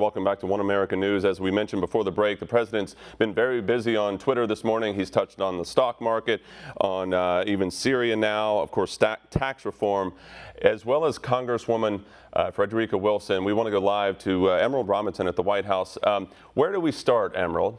Welcome back to One America News. As we mentioned before the break, the president's been very busy on Twitter this morning. He's touched on the stock market, on even Syria now, of course, tax reform, as well as Congresswoman Wacky Wilson. We want to go live to Emerald Robinson at the White House. Where do we start, Emerald?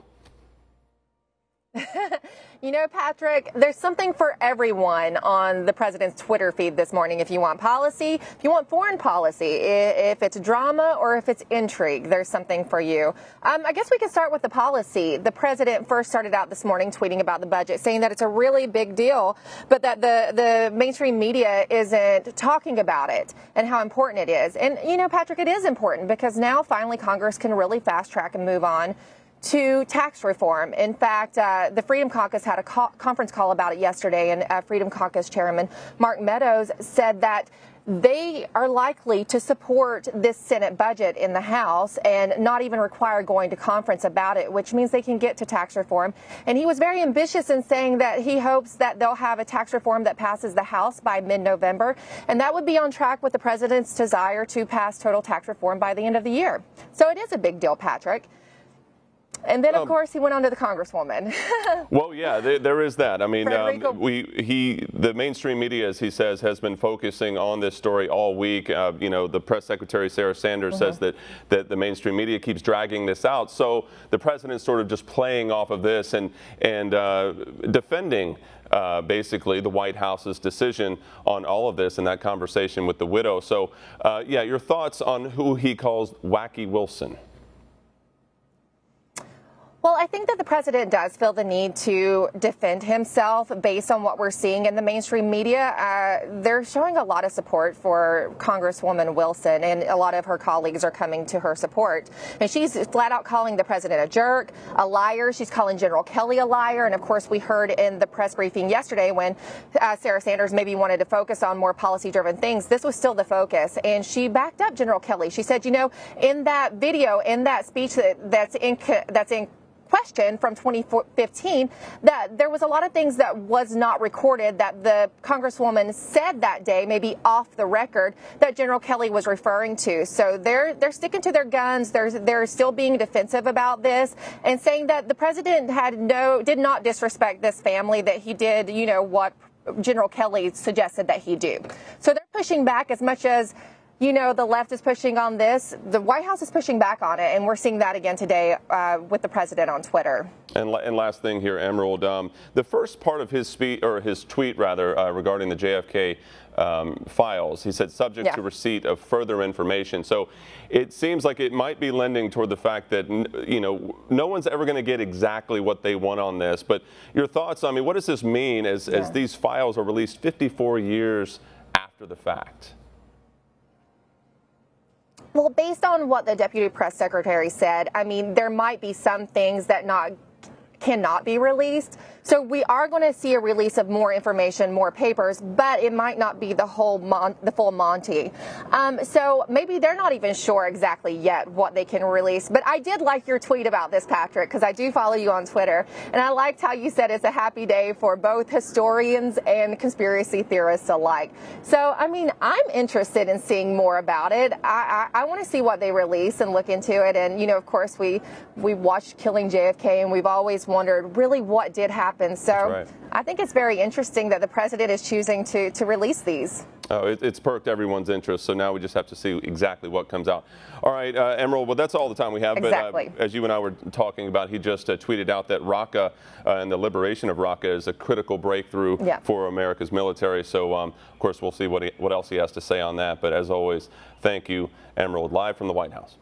You know, Patrick, there's something for everyone on the president's Twitter feed this morning. If you want policy, if you want foreign policy, if it's drama or if it's intrigue, there's something for you. I guess we can start with the policy. The president first started out this morning tweeting about the budget, saying that it's a really big deal, but that the mainstream media isn't talking about it and how important it is. And, you know, Patrick, it is important because now finally Congress can really fast track and move on to tax reform. In fact, the Freedom Caucus had a conference call about it yesterday, and Freedom Caucus Chairman Mark Meadows said that they are likely to support this Senate budget in the House and not even require going to conference about it, which means they can get to tax reform. And he was very ambitious in saying that he hopes that they'll have a tax reform that passes the House by mid-November, and that would be on track with the president's desire to pass total tax reform by the end of the year. So it is a big deal, Patrick. And then, of course, he went on to the Congresswoman. Well, yeah, there is that. I mean, the mainstream media, as he says, has been focusing on this story all week. You know, the press secretary, Sarah Sanders, says that the mainstream media keeps dragging this out. So the president's sort of just playing off of this and defending basically the White House's decision on all of this in that conversation with the widow. So, yeah, your thoughts on who he calls Wacky Wilson? Well, I think that the president does feel the need to defend himself based on what we're seeing in the mainstream media. They're showing a lot of support for Congresswoman Wilson, and a lot of her colleagues are coming to her support. And she's flat out calling the president a jerk, a liar. She's calling General Kelly a liar. And of course, we heard in the press briefing yesterday when Sarah Sanders maybe wanted to focus on more policy-driven things. This was still the focus. And she backed up General Kelly. She said, you know, in that video, in that speech that's in question from 2015, that there was a lot of things that was not recorded that the Congresswoman said that day, maybe off the record, that General Kelly was referring to. So they're sticking to their guns. They're still being defensive about this and saying that the president did not disrespect this family, that he did, you know, what General Kelly suggested that he do. So they're pushing back as much as, you know, the left is pushing on this. The White House is pushing back on it, and we're seeing that again today with the president on Twitter. And last thing here, Emerald, the first part of his speech, or his tweet rather, regarding the JFK files, he said subject to receipt of further information. So it seems like it might be lending toward the fact that, you know, no one's ever going to get exactly what they want on this. But your thoughts, I mean, what does this mean as these files are released 54 years after the fact? Well, based on what the deputy press secretary said, I mean, there might be some things that cannot be released. So we are going to see a release of more information, more papers, but it might not be the full Monty. So maybe they're not even sure exactly yet what they can release. But I did like your tweet about this, Patrick, because I do follow you on Twitter. And I liked how you said it's a happy day for both historians and conspiracy theorists alike. So, I mean, I'm interested in seeing more about it. I want to see what they release and look into it. And, you know, of course, we watched Killing JFK, and we've always wondered really what did happen. So I think it's very interesting that the president is choosing to release these. Oh, it's perked everyone's interest, so now we just have to see exactly what comes out. All right, Emerald, well, that's all the time we have. Exactly. But as you and I were talking about, he just tweeted out that Raqqa and the liberation of Raqqa is a critical breakthrough for America's military. So, of course, we'll see what else he has to say on that. But as always, thank you, Emerald, live from the White House.